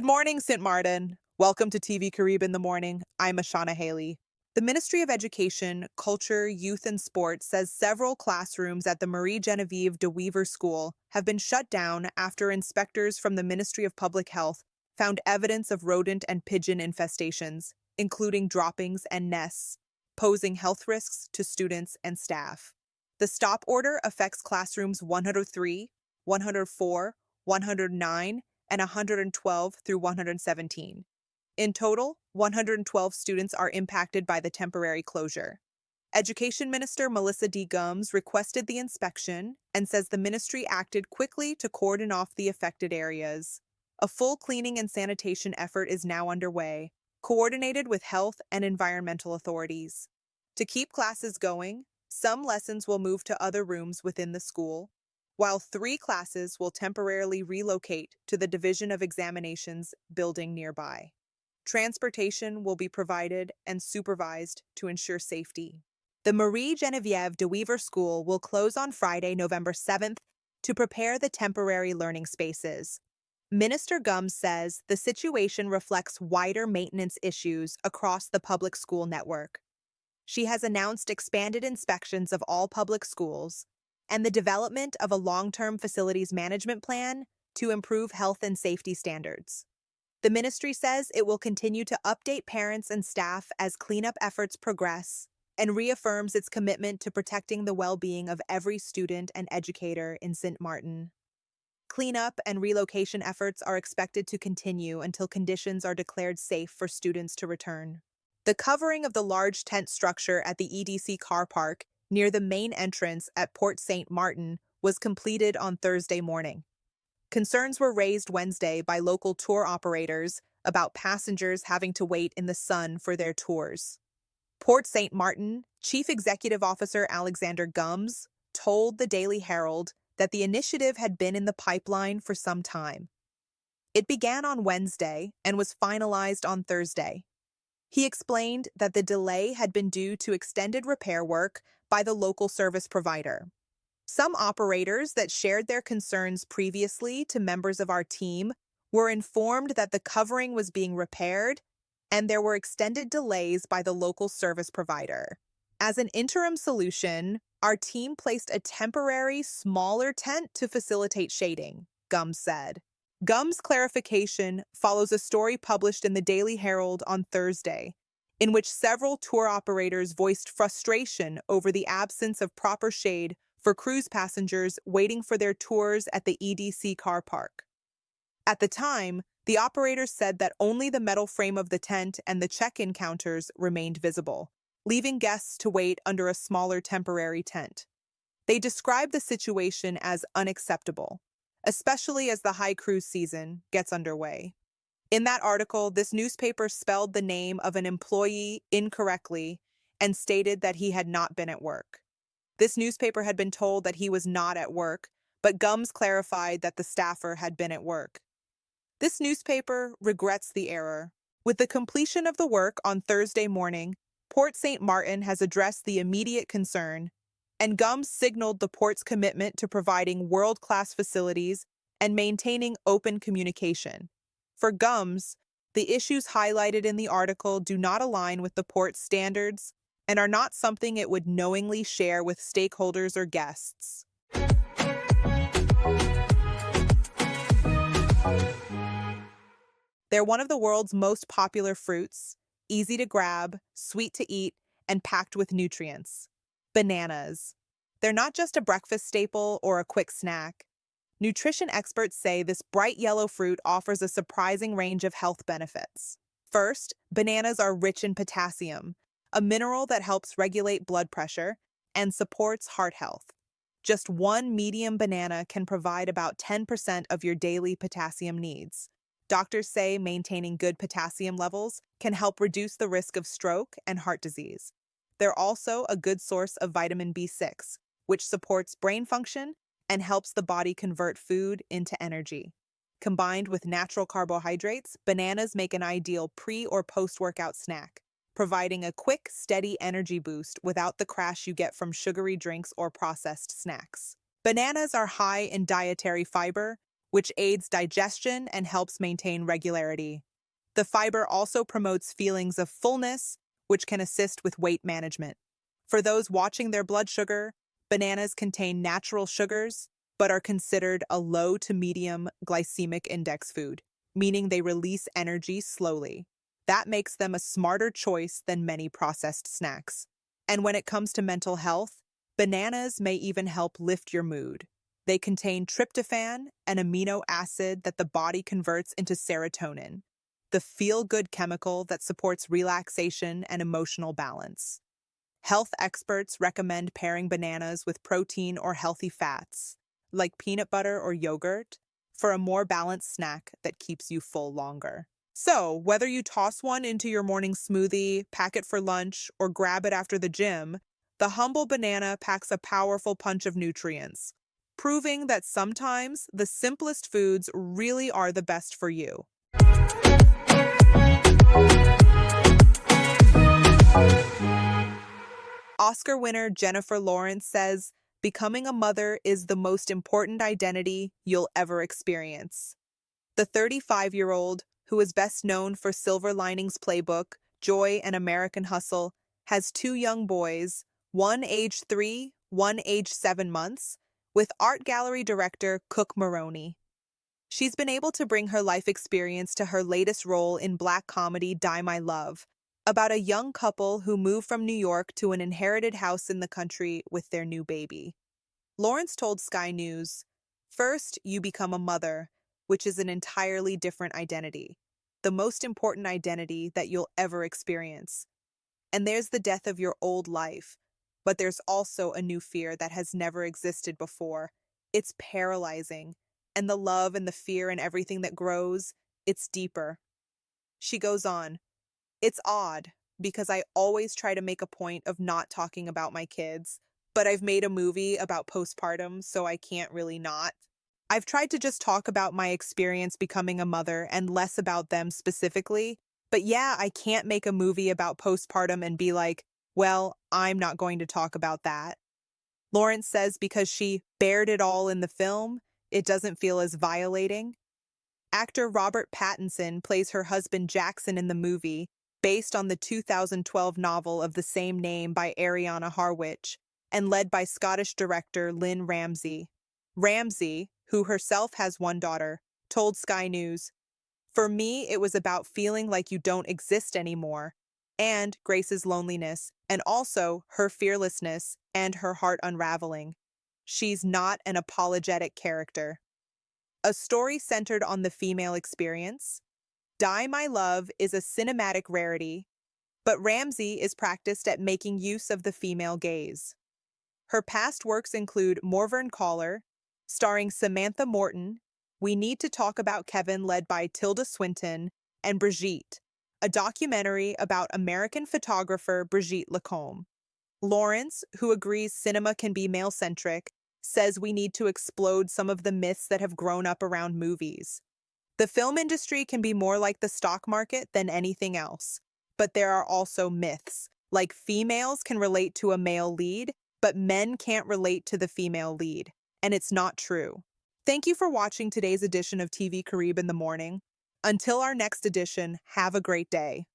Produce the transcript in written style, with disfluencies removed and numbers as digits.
morning, St. Martin. Welcome to TVCARiB In The Morning. I'm Ashana Haley. The Ministry of Education, Culture, Youth, and Sport says several classrooms at the Marie Genevieve de Weaver School have been shut down after inspectors from the Ministry of Public Health found evidence of rodent and pigeon infestations, including droppings and nests, posing health risks to students and staff. The stop order affects classrooms 103, 104, 109, and 112 through 117. In total, 112 students are impacted by the temporary closure. Education Minister Melissa D. Gumbs requested the inspection and says the ministry acted quickly to cordon off the affected areas. A full cleaning and sanitation effort is now underway, coordinated with health and environmental authorities. To keep classes going, some lessons will move to other rooms within the school, while 3 classes will temporarily relocate to the Division of Examinations building nearby. Transportation will be provided and supervised to ensure safety. The Marie Genevieve de Weaver School will close on Friday, November 7th, to prepare the temporary learning spaces. Minister Gumbs says the situation reflects wider maintenance issues across the public school network. She has announced expanded inspections of all public schools and the development of a long-term facilities management plan to improve health and safety standards. The ministry says it will continue to update parents and staff as cleanup efforts progress and reaffirms its commitment to protecting the well-being of every student and educator in St. Martin. Cleanup and relocation efforts are expected to continue until conditions are declared safe for students to return. The covering of the large tent structure at the EDC car park near the main entrance at Port St. Martin was completed on Thursday morning. Concerns were raised Wednesday by local tour operators about passengers having to wait in the sun for their tours. Port St. Martin Chief Executive Officer Alexander Gumbs told the Daily Herald that the initiative had been in the pipeline for some time. It began on Wednesday and was finalized on Thursday. He explained that the delay had been due to extended repair work by the local service provider. Some operators that shared their concerns previously to members of our team were informed that the covering was being repaired and there were extended delays by the local service provider. As an interim solution, our team placed a temporary, smaller tent to facilitate shading, Gumbs said. Gumbs' clarification follows a story published in the Daily Herald on Thursday, in which several tour operators voiced frustration over the absence of proper shade for cruise passengers waiting for their tours at the EDC car park. At the time, the operators said that only the metal frame of the tent and the check-in counters remained visible, leaving guests to wait under a smaller temporary tent. They described the situation as unacceptable, especially as the high cruise season gets underway. In that article, this newspaper spelled the name of an employee incorrectly and stated that he had not been at work. This newspaper had been told that he was not at work, but Gumbs clarified that the staffer had been at work. This newspaper regrets the error. With the completion of the work on Thursday morning, Port St. Martin has addressed the immediate concern, and Gumbs signaled the port's commitment to providing world-class facilities and maintaining open communication. For Gumbs, the issues highlighted in the article do not align with the port's standards and are not something it would knowingly share with stakeholders or guests. They're one of the world's most popular fruits, easy to grab, sweet to eat, and packed with nutrients. Bananas. They're not just a breakfast staple or a quick snack. Nutrition experts say this bright yellow fruit offers a surprising range of health benefits. First, bananas are rich in potassium, a mineral that helps regulate blood pressure and supports heart health. Just one medium banana can provide about 10% of your daily potassium needs. Doctors say maintaining good potassium levels can help reduce the risk of stroke and heart disease. They're also a good source of vitamin B6, which supports brain function and helps the body convert food into energy. Combined with natural carbohydrates, bananas make an ideal pre- or post-workout snack, providing a quick, steady energy boost without the crash you get from sugary drinks or processed snacks. Bananas are high in dietary fiber, which aids digestion and helps maintain regularity. The fiber also promotes feelings of fullness, which can assist with weight management. For those watching their blood sugar, bananas contain natural sugars, but are considered a low to medium glycemic index food, meaning they release energy slowly. That makes them a smarter choice than many processed snacks. And when it comes to mental health, bananas may even help lift your mood. They contain tryptophan, an amino acid that the body converts into serotonin, the feel-good chemical that supports relaxation and emotional balance. Health experts recommend pairing bananas with protein or healthy fats, like peanut butter or yogurt, for a more balanced snack that keeps you full longer. So, whether you toss one into your morning smoothie, pack it for lunch, or grab it after the gym, the humble banana packs a powerful punch of nutrients, proving that sometimes the simplest foods really are the best for you. Oscar winner Jennifer Lawrence says, "Becoming a mother is the most important identity you'll ever experience." The 35-year-old, who is best known for Silver Linings Playbook, Joy, and American Hustle, has two young boys, one aged 3, one aged 7 months, with art gallery director Cook Maroney. She's been able to bring her life experience to her latest role in black comedy Die My Love, about a young couple who move from New York to an inherited house in the country with their new baby. Lawrence told Sky News, "First, you become a mother, which is an entirely different identity, the most important identity that you'll ever experience. And there's the death of your old life, but there's also a new fear that has never existed before. It's paralyzing, and the love and the fear and everything that grows, it's deeper." She goes on, "It's odd, because I always try to make a point of not talking about my kids, but I've made a movie about postpartum, so I can't really not. I've tried to just talk about my experience becoming a mother and less about them specifically, but yeah, I can't make a movie about postpartum and be like, well, I'm not going to talk about that." Lawrence says because she bared it all in the film, it doesn't feel as violating. Actor Robert Pattinson plays her husband Jackson in the movie, based on the 2012 novel of the same name by Ariana Harwich, and led by Scottish director Lynn Ramsay. Ramsay, who herself has one daughter, told Sky News, "For me, it was about feeling like you don't exist anymore, and Grace's loneliness, and also her fearlessness and her heart unraveling. She's not an apologetic character." A story centered on the female experience. Die My Love is a cinematic rarity, but Ramsay is practiced at making use of the female gaze. Her past works include Morvern Caller, starring Samantha Morton, We Need to Talk About Kevin, led by Tilda Swinton, and Brigitte, a documentary about American photographer Brigitte Lacombe. Lawrence, who agrees cinema can be male-centric, says we need to explode some of the myths that have grown up around movies. The film industry can be more like the stock market than anything else, but there are also myths, like females can relate to a male lead, but men can't relate to the female lead, and it's not true. Thank you for watching today's edition of TVCARiB in the Morning. Until our next edition, have a great day.